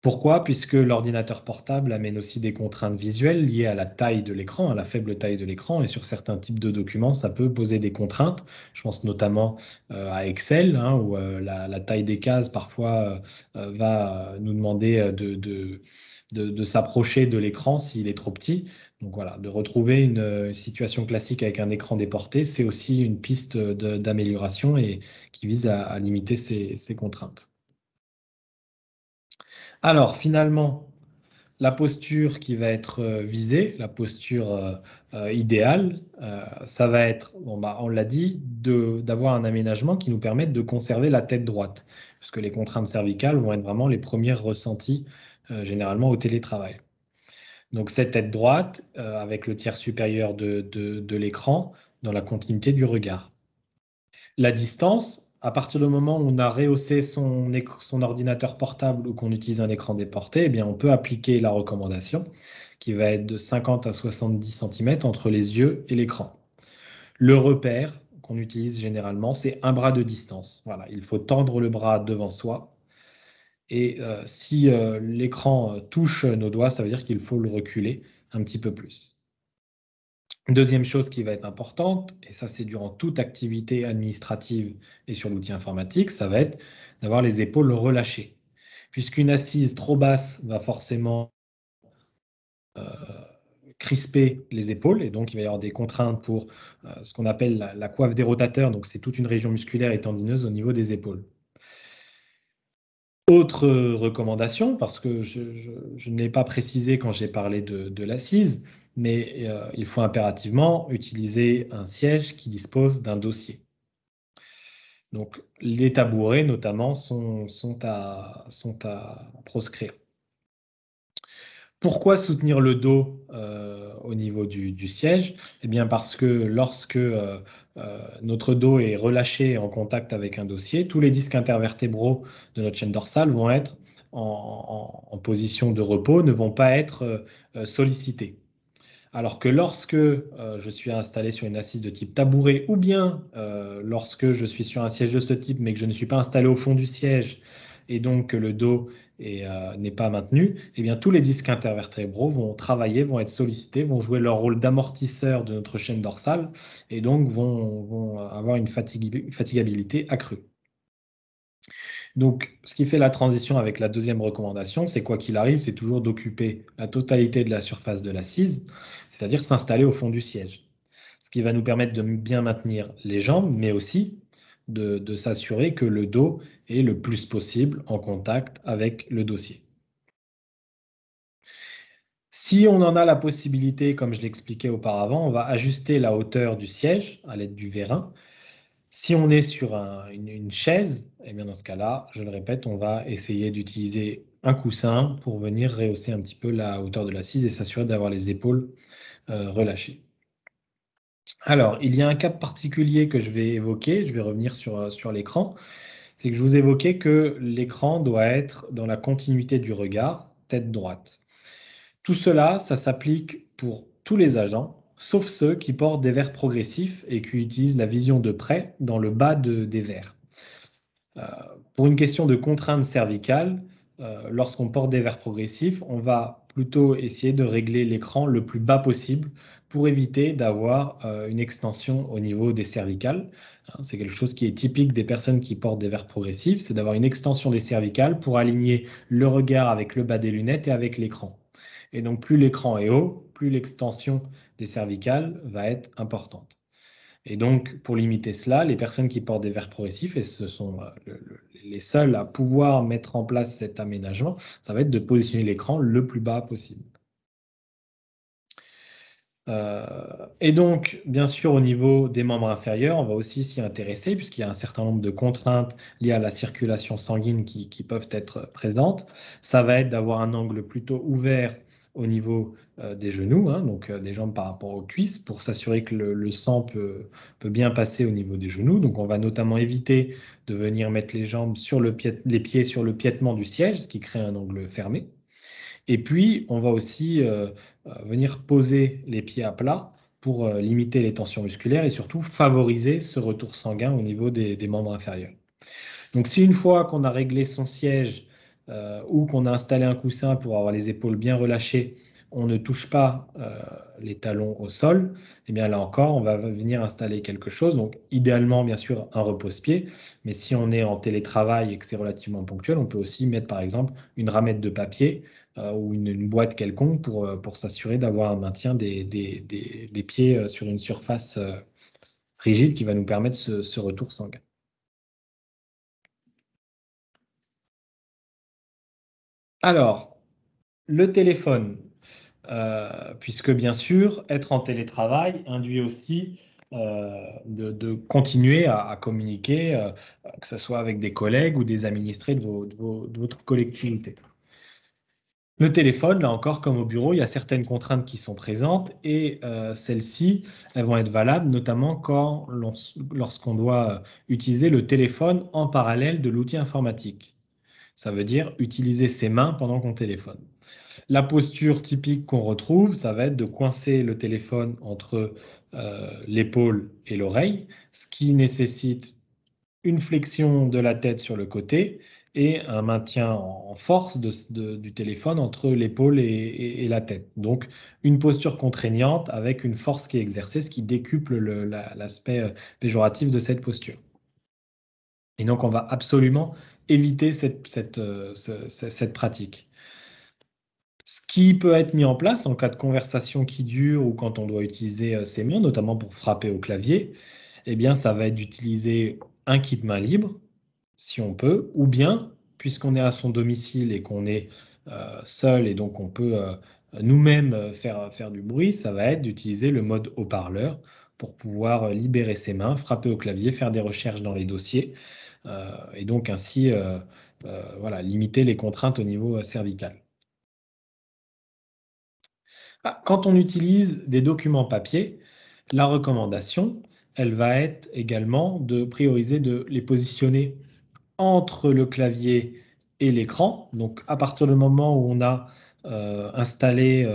Pourquoi? Puisque l'ordinateur portable amène aussi des contraintes visuelles liées à la taille de l'écran, à la faible taille de l'écran, et sur certains types de documents, ça peut poser des contraintes. Je pense notamment à Excel, hein, où la taille des cases parfois va nous demander de s'approcher de l'écran s'il est trop petit. Donc voilà, de retrouver une situation classique avec un écran déporté, c'est aussi une piste d'amélioration et qui vise à limiter ces contraintes. Alors finalement, la posture qui va être visée, la posture idéale, ça va être, bon, bah, on l'a dit, d'avoir un aménagement qui nous permette de conserver la tête droite, puisque les contraintes cervicales vont être vraiment les premières ressenties généralement au télétravail. Donc cette tête droite, avec le tiers supérieur de l'écran, dans la continuité du regard. La distance, à partir du moment où on a rehaussé son ordinateur portable ou qu'on utilise un écran déporté, eh bien, on peut appliquer la recommandation qui va être de 50 à 70 cm entre les yeux et l'écran. Le repère qu'on utilise généralement, c'est un bras de distance. Voilà, il faut tendre le bras devant soi. Et si l'écran touche nos doigts, ça veut dire qu'il faut le reculer un petit peu plus. Deuxième chose qui va être importante, et ça c'est durant toute activité administrative et sur l'outil informatique, ça va être d'avoir les épaules relâchées. Puisqu'une assise trop basse va forcément crisper les épaules, et donc il va y avoir des contraintes pour ce qu'on appelle la coiffe des rotateurs, donc c'est toute une région musculaire et tendineuse au niveau des épaules. Autre recommandation, parce que je ne l'ai pas précisé quand j'ai parlé de l'assise, mais il faut impérativement utiliser un siège qui dispose d'un dossier. Donc les tabourets notamment sont à proscrire. Pourquoi soutenir le dos au niveau du siège? Eh bien parce que lorsque notre dos est relâché en contact avec un dossier, tous les disques intervertébraux de notre chaîne dorsale vont être en position de repos, ne vont pas être sollicités. Alors que lorsque je suis installé sur une assise de type tabouret ou bien lorsque je suis sur un siège de ce type mais que je ne suis pas installé au fond du siège et donc que le dos n'est pas maintenu, eh bien tous les disques intervertébraux vont travailler, vont être sollicités, vont jouer leur rôle d'amortisseur de notre chaîne dorsale et donc vont avoir une fatigabilité accrue. Donc, ce qui fait la transition avec la deuxième recommandation, c'est quoi qu'il arrive, c'est toujours d'occuper la totalité de la surface de l'assise, c'est-à-dire s'installer au fond du siège. Ce qui va nous permettre de bien maintenir les jambes, mais aussi de s'assurer que le dos est le plus possible en contact avec le dossier. Si on en a la possibilité, comme je l'expliquais auparavant, on va ajuster la hauteur du siège à l'aide du vérin. Si on est sur une chaise, eh bien dans ce cas-là, je le répète, on va essayer d'utiliser un coussin pour venir rehausser un petit peu la hauteur de l'assise et s'assurer d'avoir les épaules relâchées. Alors, il y a un cas particulier que je vais évoquer, je vais revenir sur l'écran, c'est que je vous évoquais que l'écran doit être dans la continuité du regard, tête droite. Tout cela, ça s'applique pour tous les agents, sauf ceux qui portent des verres progressifs et qui utilisent la vision de près dans le bas des verres. Pour une question de contrainte cervicale, lorsqu'on porte des verres progressifs, on va plutôt essayer de régler l'écran le plus bas possible pour éviter d'avoir une extension au niveau des cervicales. C'est quelque chose qui est typique des personnes qui portent des verres progressifs, c'est d'avoir une extension des cervicales pour aligner le regard avec le bas des lunettes et avec l'écran. Et donc plus l'écran est haut, plus l'extension des cervicales va être importante. Et donc, pour limiter cela, les personnes qui portent des verres progressifs, et ce sont les seuls à pouvoir mettre en place cet aménagement, ça va être de positionner l'écran le plus bas possible. Et donc, bien sûr, au niveau des membres inférieurs, on va aussi s'y intéresser puisqu'il y a un certain nombre de contraintes liées à la circulation sanguine qui peuvent être présentes. Ça va être d'avoir un angle plutôt ouvert au niveau des genoux, hein, donc des jambes par rapport aux cuisses, pour s'assurer que le sang peut bien passer au niveau des genoux. Donc, on va notamment éviter de venir mettre les jambes sur les pieds sur le piétement du siège, ce qui crée un angle fermé. Et puis, on va aussi venir poser les pieds à plat pour limiter les tensions musculaires et surtout favoriser ce retour sanguin au niveau des membres inférieurs. Donc, si une fois qu'on a réglé son siège ou qu'on a installé un coussin pour avoir les épaules bien relâchées, on ne touche pas les talons au sol, et bien là encore, on va venir installer quelque chose. Donc, idéalement, bien sûr, un repose-pied, mais si on est en télétravail et que c'est relativement ponctuel, on peut aussi mettre par exemple une ramette de papier ou une boîte quelconque pour s'assurer d'avoir un maintien des pieds sur une surface rigide qui va nous permettre ce retour sanguin. Alors, le téléphone, puisque bien sûr, être en télétravail induit aussi de continuer à communiquer, que ce soit avec des collègues ou des administrés de votre collectivité. Le téléphone, là encore, comme au bureau, il y a certaines contraintes qui sont présentes et celles-ci, elles vont être valables notamment lorsqu'on doit utiliser le téléphone en parallèle de l'outil informatique. Ça veut dire utiliser ses mains pendant qu'on téléphone. La posture typique qu'on retrouve, ça va être de coincer le téléphone entre l'épaule et l'oreille, ce qui nécessite une flexion de la tête sur le côté et un maintien en force du téléphone entre l'épaule et la tête. Donc, une posture contraignante avec une force qui est exercée, ce qui décuple l'aspect péjoratif de cette posture. Et donc, on va absolument éviter cette pratique. Ce qui peut être mis en place en cas de conversation qui dure ou quand on doit utiliser ses mains, notamment pour frapper au clavier, eh bien, ça va être d'utiliser un kit main libre, si on peut, ou bien, puisqu'on est à son domicile et qu'on est seul et donc on peut nous-mêmes faire du bruit, ça va être d'utiliser le mode haut-parleur pour pouvoir libérer ses mains, frapper au clavier, faire des recherches dans les dossiers et donc ainsi voilà, limiter les contraintes au niveau cervical. Quand on utilise des documents papier, la recommandation, elle va être également de prioriser de les positionner entre le clavier et l'écran. Donc, à partir du moment où on a installé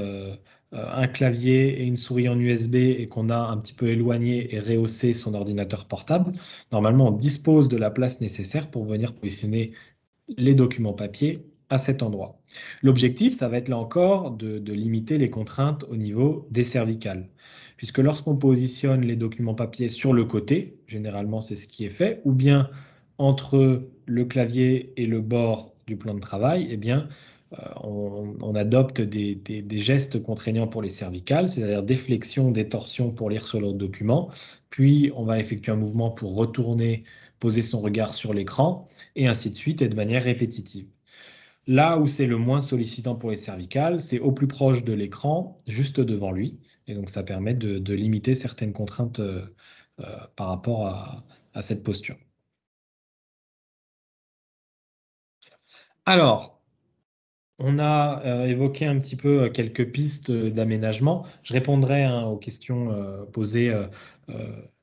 un clavier et une souris en USB et qu'on a un petit peu éloigné et rehaussé son ordinateur portable, normalement, on dispose de la place nécessaire pour venir positionner les documents papier à cet endroit. L'objectif, ça va être là encore de limiter les contraintes au niveau des cervicales, puisque lorsqu'on positionne les documents papier sur le côté, généralement c'est ce qui est fait, ou bien entre le clavier et le bord du plan de travail, eh bien, on adopte des gestes contraignants pour les cervicales, c'est-à-dire des flexions, des torsions pour lire sur le document, puis on va effectuer un mouvement pour retourner, poser son regard sur l'écran, et ainsi de suite, et de manière répétitive. Là où c'est le moins sollicitant pour les cervicales, c'est au plus proche de l'écran, juste devant lui, et donc ça permet de limiter certaines contraintes par rapport à cette posture. Alors, on a évoqué un petit peu quelques pistes d'aménagement. Je répondrai hein, aux questions posées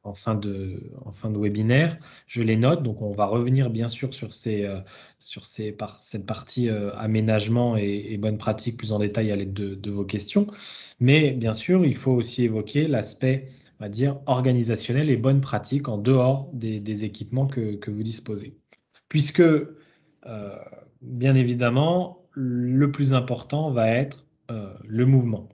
en fin de webinaire. Je les note, donc on va revenir bien sûr cette partie aménagement et bonnes pratiques plus en détail à l'aide de vos questions. Mais bien sûr, il faut aussi évoquer l'aspect, on va dire, organisationnel et bonnes pratiques en dehors des équipements que vous disposez. Puisque bien évidemment, le plus important va être le mouvement.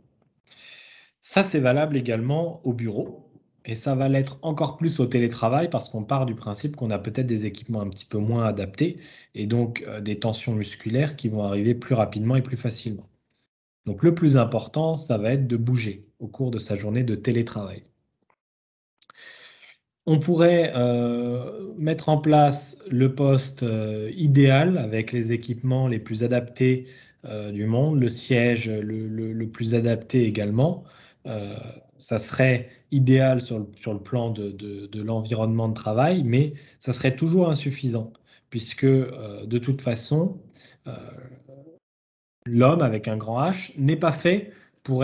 Ça, c'est valable également au bureau et ça va l'être encore plus au télétravail parce qu'on part du principe qu'on a peut-être des équipements un petit peu moins adaptés et donc des tensions musculaires qui vont arriver plus rapidement et plus facilement. Donc le plus important, ça va être de bouger au cours de sa journée de télétravail. On pourrait mettre en place le poste idéal avec les équipements les plus adaptés du monde, le siège le plus adapté également. ça serait idéal sur le plan de l'environnement de travail, mais ça serait toujours insuffisant, puisque de toute façon, euh, l'homme avec un grand H n'est pas fait pour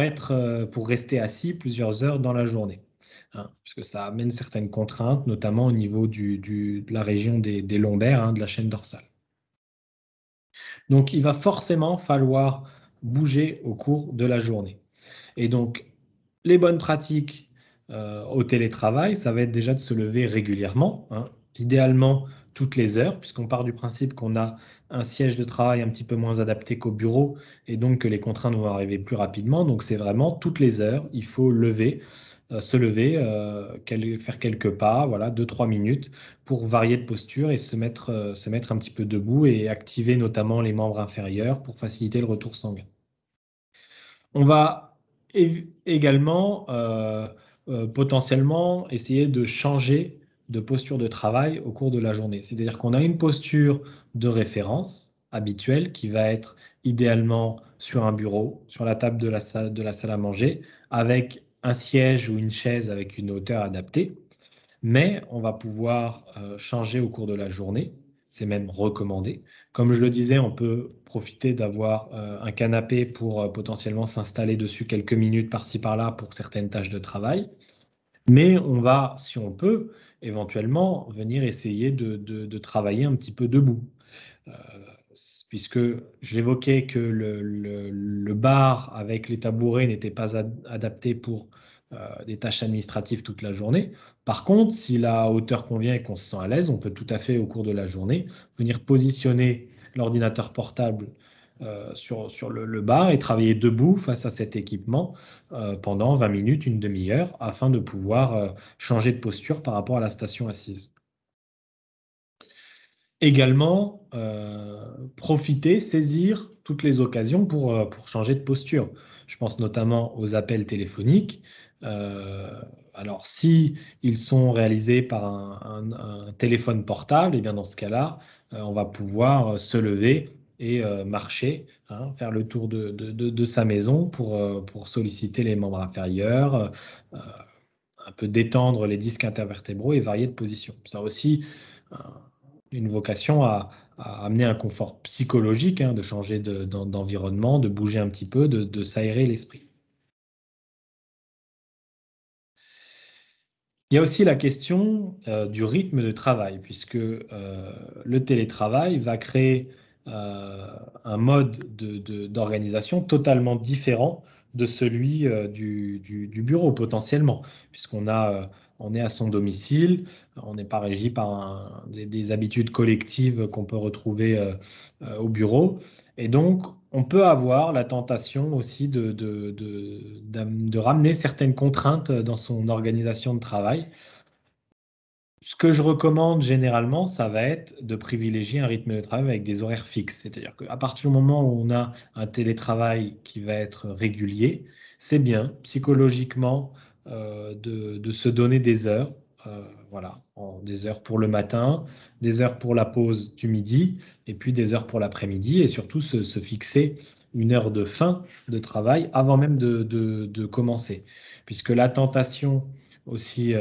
rester assis plusieurs heures dans la journée, hein, puisque ça amène certaines contraintes, notamment au niveau de la région des lombaires, hein, de la chaîne dorsale. Donc, il va forcément falloir bouger au cours de la journée. Et donc, les bonnes pratiques au télétravail, ça va être déjà de se lever régulièrement, hein, idéalement toutes les heures, puisqu'on part du principe qu'on a un siège de travail un petit peu moins adapté qu'au bureau, et donc que les contraintes vont arriver plus rapidement. Donc, c'est vraiment toutes les heures, il faut se lever, faire quelques pas, voilà, 2-3 minutes pour varier de posture et se mettre un petit peu debout et activer notamment les membres inférieurs pour faciliter le retour sanguin. On va également potentiellement essayer de changer de posture de travail au cours de la journée. C'est-à-dire qu'on a une posture de référence habituelle qui va être idéalement sur un bureau, sur la table de la salle à manger, avec un siège ou une chaise avec une hauteur adaptée. Mais on va pouvoir changer au cours de la journée. C'est même recommandé. Comme je le disais, on peut profiter d'avoir un canapé pour potentiellement s'installer dessus quelques minutes par-ci par-là pour certaines tâches de travail. Mais on va, si on peut, éventuellement venir essayer de travailler un petit peu debout. Euh, Puisque j'évoquais que le bar avec les tabourets n'était pas adapté pour des tâches administratives toute la journée. Par contre, si la hauteur convient et qu'on se sent à l'aise, on peut tout à fait au cours de la journée venir positionner l'ordinateur portable sur le bar et travailler debout face à cet équipement pendant 20 minutes, une demi-heure, afin de pouvoir changer de posture par rapport à la station assise. Également, profiter, saisir toutes les occasions pour changer de posture. Je pense notamment aux appels téléphoniques. Alors, si ils sont réalisés par un téléphone portable, et bien dans ce cas-là, on va pouvoir se lever et marcher, hein, faire le tour de sa maison pour solliciter les membres inférieurs, euh, un peu détendre les disques intervertébraux et varier de position. Ça aussi, euh, une vocation à amener un confort psychologique, hein, de changer d'environnement, de bouger un petit peu, de s'aérer l'esprit. Il y a aussi la question du rythme de travail, puisque le télétravail va créer un mode d'organisation totalement différent de celui du bureau potentiellement, on est à son domicile, on n'est pas régi par des habitudes collectives qu'on peut retrouver au bureau. Et donc, on peut avoir la tentation aussi de ramener certaines contraintes dans son organisation de travail. Ce que je recommande généralement, ça va être de privilégier un rythme de travail avec des horaires fixes. C'est-à-dire qu'à partir du moment où on a un télétravail qui va être régulier, c'est bien psychologiquement de se donner des heures, voilà, des heures pour le matin, des heures pour la pause du midi, et puis des heures pour l'après-midi, et surtout se fixer une heure de fin de travail avant même de commencer. Puisque la tentation aussi,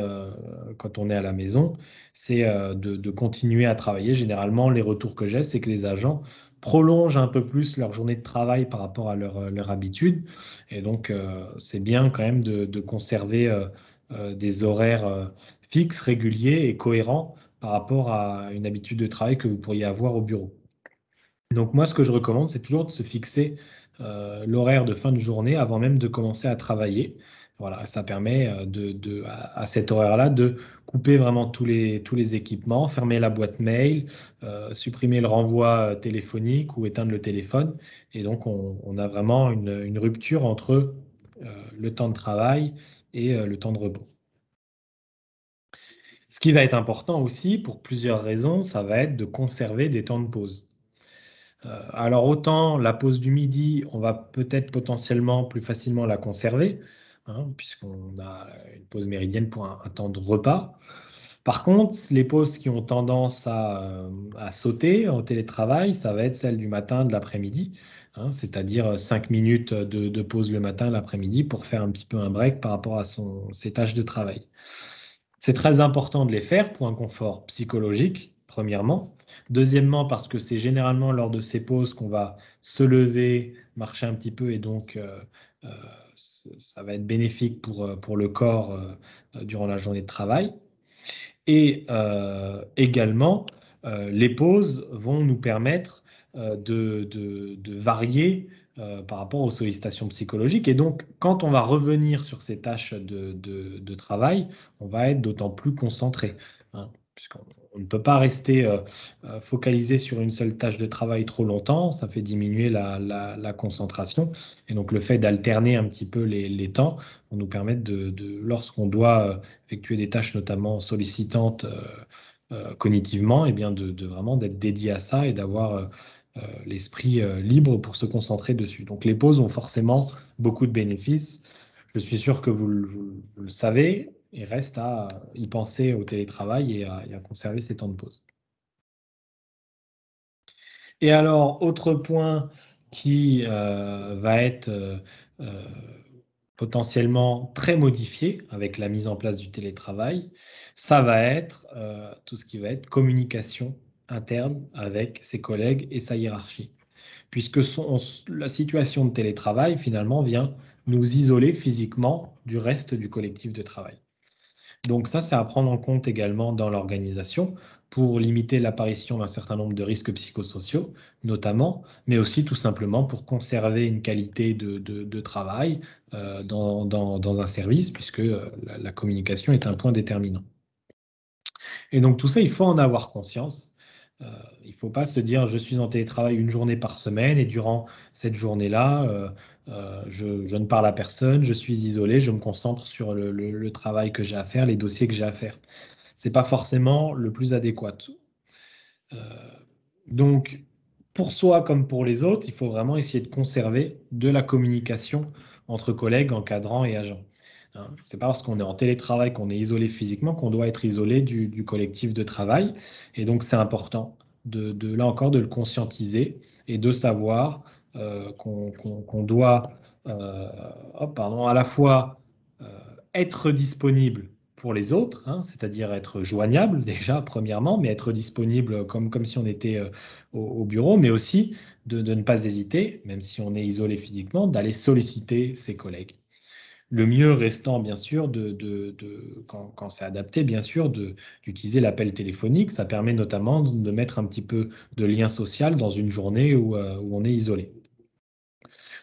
quand on est à la maison, c'est de continuer à travailler. Généralement, les retours que j'ai, c'est que les agents prolongent un peu plus leur journée de travail par rapport à leur habitude. Et donc, c'est bien quand même de conserver des horaires fixes, réguliers et cohérents par rapport à une habitude de travail que vous pourriez avoir au bureau. Donc moi, ce que je recommande, c'est toujours de se fixer l'horaire de fin de journée avant même de commencer à travailler. Voilà, ça permet à cet horaire-là de couper vraiment tous les équipements, fermer la boîte mail, supprimer le renvoi téléphonique ou éteindre le téléphone. Et donc, on a vraiment une rupture entre le temps de travail et le temps de repos. Ce qui va être important aussi, pour plusieurs raisons, ça va être de conserver des temps de pause. Alors autant la pause du midi, on va peut-être potentiellement plus facilement la conserver, hein, puisqu'on a une pause méridienne pour un temps de repas. Par contre, les pauses qui ont tendance à sauter en télétravail, ça va être celle du matin, de l'après-midi, hein, c'est-à-dire 5 minutes de pause le matin, l'après-midi, pour faire un petit peu un break par rapport à ses tâches de travail. C'est très important de les faire pour un confort psychologique, premièrement. Deuxièmement, parce que c'est généralement lors de ces pauses qu'on va se lever, marcher un petit peu, et donc euh, ça va être bénéfique pour le corps durant la journée de travail. Et également, les pauses vont nous permettre de varier par rapport aux sollicitations psychologiques. Et donc, quand on va revenir sur ces tâches de travail, on va être d'autant plus concentré, hein, puisqu'on on ne peut pas rester focalisé sur une seule tâche de travail trop longtemps, ça fait diminuer la concentration. Et donc, le fait d'alterner un petit peu les temps va nous permettre lorsqu'on doit effectuer des tâches notamment sollicitantes cognitivement, et bien de vraiment d'être dédié à ça et d'avoir l'esprit libre pour se concentrer dessus. Donc les pauses ont forcément beaucoup de bénéfices. Je suis sûr que vous le savez. Il reste à y penser au télétravail et à conserver ces temps de pause. Et alors, autre point qui va être euh, potentiellement très modifié avec la mise en place du télétravail, ça va être tout ce qui va être communication interne avec ses collègues et sa hiérarchie. Puisque la situation de télétravail, finalement, vient nous isoler physiquement du reste du collectif de travail. Donc ça, c'est à prendre en compte également dans l'organisation pour limiter l'apparition d'un certain nombre de risques psychosociaux, notamment, mais aussi tout simplement pour conserver une qualité de travail dans un service, puisque la communication est un point déterminant. Et donc tout ça, il faut en avoir conscience. Euh, il ne faut pas se dire je suis en télétravail une journée par semaine et durant cette journée-là, je ne parle à personne, je suis isolé, je me concentre sur le travail que j'ai à faire, les dossiers que j'ai à faire. Ce n'est pas forcément le plus adéquat. Euh, donc, pour soi comme pour les autres, il faut vraiment essayer de conserver de la communication entre collègues, encadrants et agents. Hein, c'est pas parce qu'on est en télétravail qu'on est isolé physiquement qu'on doit être isolé du collectif de travail. Et donc, c'est important là encore de le conscientiser et de savoir qu'on doit à la fois euh, être disponible pour les autres, hein, c'est-à-dire être joignable déjà, premièrement, mais être disponible comme si on était au bureau, mais aussi de ne pas hésiter, même si on est isolé physiquement, d'aller solliciter ses collègues. Le mieux restant, bien sûr, quand c'est adapté, bien sûr, d'utiliser l'appel téléphonique. Ça permet notamment de mettre un petit peu de lien social dans une journée où on est isolé.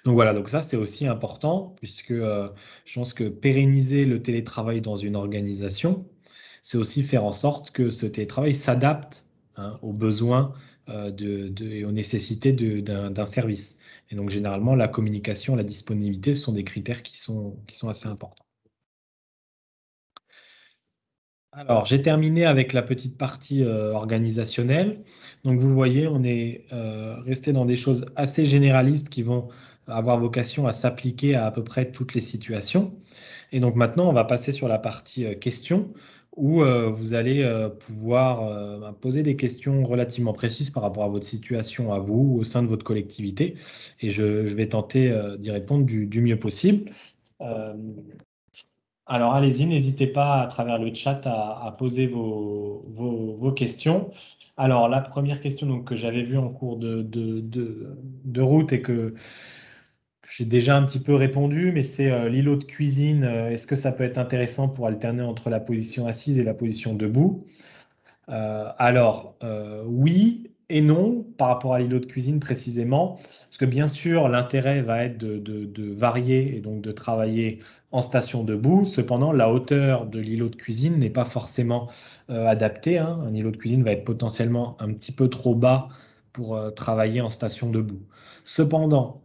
Donc voilà, donc ça c'est aussi important puisque je pense que pérenniser le télétravail dans une organisation, c'est aussi faire en sorte que ce télétravail s'adapte, hein, aux besoins et aux nécessités d'un service. Et donc généralement, la communication, la disponibilité, ce sont des critères qui sont assez importants. Alors, j'ai terminé avec la petite partie organisationnelle. Donc, vous voyez, on est resté dans des choses assez généralistes qui vont avoir vocation à s'appliquer à peu près toutes les situations. Et donc, maintenant, on va passer sur la partie questions où vous allez pouvoir poser des questions relativement précises par rapport à votre situation à vous, au sein de votre collectivité. Et je vais tenter d'y répondre du mieux possible. Euh, alors allez-y, n'hésitez pas à travers le chat à poser vos questions. Alors la première question donc, que j'avais vue en cours de route et que j'ai déjà un petit peu répondu, mais c'est l'îlot de cuisine. Est-ce que ça peut être intéressant pour alterner entre la position assise et la position debout? Oui et non par rapport à l'îlot de cuisine précisément, parce que bien sûr, l'intérêt va être de varier et donc de travailler en station debout. Cependant, la hauteur de l'îlot de cuisine n'est pas forcément adaptée, hein. Un îlot de cuisine va être potentiellement un petit peu trop bas pour travailler en station debout. Cependant,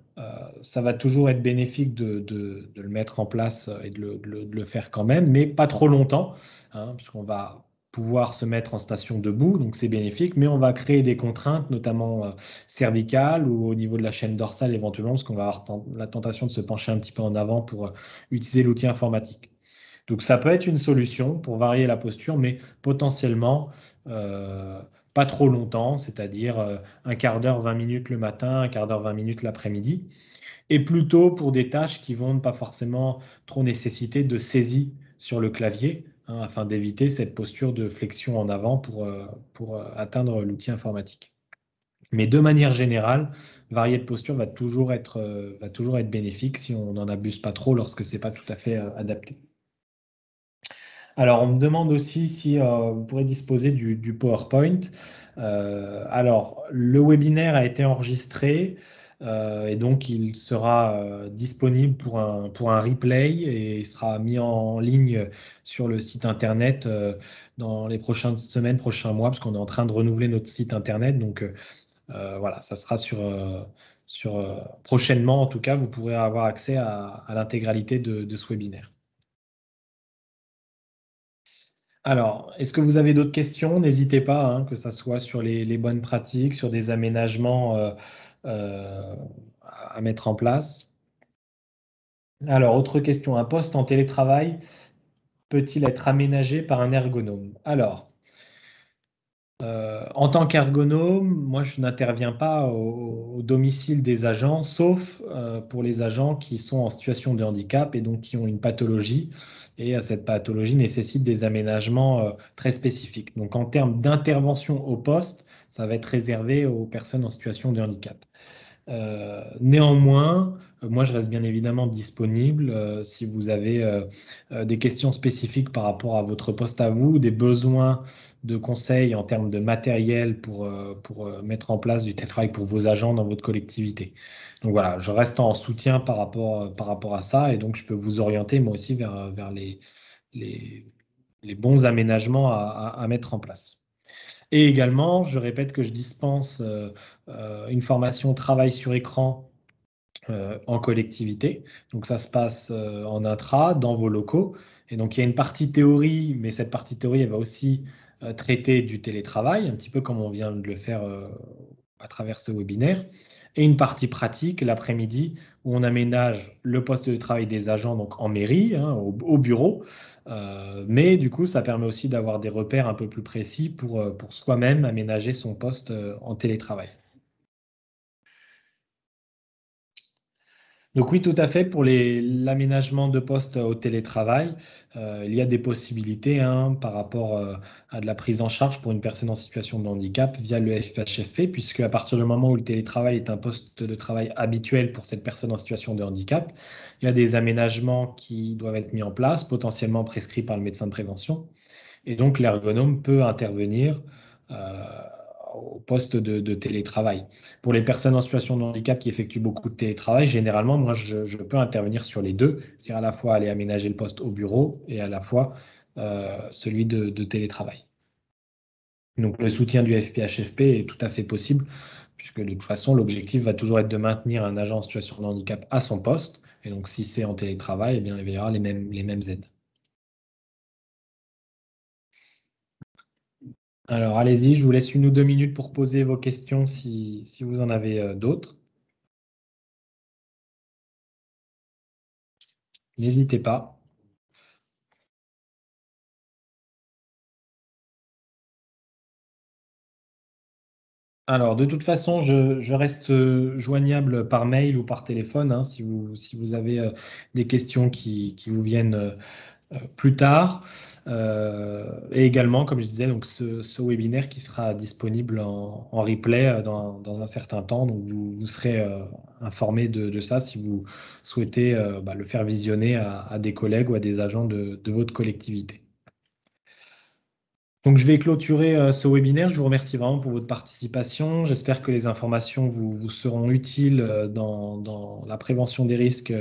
ça va toujours être bénéfique de le mettre en place et de le faire quand même, mais pas trop longtemps, hein, puisqu'on va pouvoir se mettre en station debout, donc c'est bénéfique, mais on va créer des contraintes, notamment cervicales ou au niveau de la chaîne dorsale éventuellement, parce qu'on va avoir la tentation de se pencher un petit peu en avant pour utiliser l'outil informatique. Donc ça peut être une solution pour varier la posture, mais potentiellement euh, pas trop longtemps, c'est-à-dire un quart d'heure, 20 minutes le matin, un quart d'heure, 20 minutes l'après-midi, et plutôt pour des tâches qui vont pas forcément trop nécessiter de saisie sur le clavier, hein, afin d'éviter cette posture de flexion en avant pour atteindre l'outil informatique. Mais de manière générale, varier de posture va toujours être bénéfique si on n'en abuse pas trop lorsque c'est pas tout à fait adapté. Alors, on me demande aussi si vous pourrez disposer du PowerPoint. Alors, le webinaire a été enregistré et donc il sera disponible pour un replay et il sera mis en ligne sur le site internet dans les prochaines semaines, prochains mois, parce qu'on est en train de renouveler notre site internet. Donc, voilà, ça sera prochainement, en tout cas, vous pourrez avoir accès à l'intégralité de ce webinaire. Alors, est-ce que vous avez d'autres questions? N'hésitez pas, hein, que ce soit sur les bonnes pratiques, sur des aménagements euh, à mettre en place. Alors, autre question, un poste en télétravail peut-il être aménagé par un ergonome? Alors, en tant qu'ergonome, moi, je n'interviens pas au domicile des agents, sauf pour les agents qui sont en situation de handicap et donc qui ont une pathologie. Et cette pathologie nécessite des aménagements très spécifiques. Donc, en termes d'intervention au poste, ça va être réservé aux personnes en situation de handicap. Néanmoins, moi, je reste bien évidemment disponible si vous avez des questions spécifiques par rapport à votre poste à vous, des besoins de conseils en termes de matériel pour mettre en place du télétravail pour vos agents dans votre collectivité. Donc voilà, je reste en soutien par rapport à ça et donc je peux vous orienter moi aussi vers les, les bons aménagements à mettre en place. Et également, je répète que je dispense une formation travail sur écran en collectivité. Donc ça se passe en intra, dans vos locaux. Et donc il y a une partie théorie, mais cette partie théorie, elle va aussi traiter du télétravail, un petit peu comme on vient de le faire à travers ce webinaire. Et une partie pratique l'après-midi, où on aménage le poste de travail des agents donc en mairie, hein, au bureau. Mais du coup, ça permet aussi d'avoir des repères un peu plus précis pour soi-même aménager son poste en télétravail. Donc oui, tout à fait. Pour l'aménagement de postes au télétravail, il y a des possibilités, hein, par rapport à de la prise en charge pour une personne en situation de handicap via le FPHFP, puisque à partir du moment où le télétravail est un poste de travail habituel pour cette personne en situation de handicap, il y a des aménagements qui doivent être mis en place, potentiellement prescrits par le médecin de prévention. Et donc, l'ergonome peut intervenir euh, au poste de télétravail. Pour les personnes en situation de handicap qui effectuent beaucoup de télétravail, généralement, moi, je peux intervenir sur les deux, c'est-à-dire à la fois aller aménager le poste au bureau et à la fois celui de télétravail. Donc, le soutien du FPHFP est tout à fait possible, puisque de toute façon, l'objectif va toujours être de maintenir un agent en situation de handicap à son poste. Et donc, si c'est en télétravail, eh bien, il y aura les mêmes aides. Alors, allez-y, je vous laisse 1 ou 2 minutes pour poser vos questions si vous en avez d'autres. N'hésitez pas. Alors, de toute façon, je reste joignable par mail ou par téléphone, hein, si vous avez des questions qui vous viennent plus tard. Et également, comme je disais, donc ce webinaire qui sera disponible en replay dans un certain temps. Donc, vous serez informé de ça si vous souhaitez le faire visionner à des collègues ou à des agents de votre collectivité. Donc, je vais clôturer ce webinaire. Je vous remercie vraiment pour votre participation. J'espère que les informations vous seront utiles dans la prévention des risques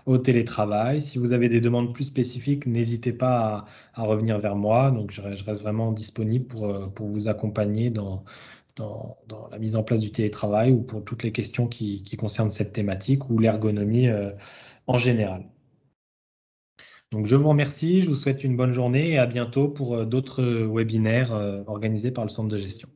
au télétravail. Si vous avez des demandes plus spécifiques, n'hésitez pas à revenir vers moi. Donc, je reste vraiment disponible pour vous accompagner dans la mise en place du télétravail ou pour toutes les questions qui concernent cette thématique ou l'ergonomie en général. Donc, je vous remercie, je vous souhaite une bonne journée et à bientôt pour d'autres webinaires organisés par le centre de gestion.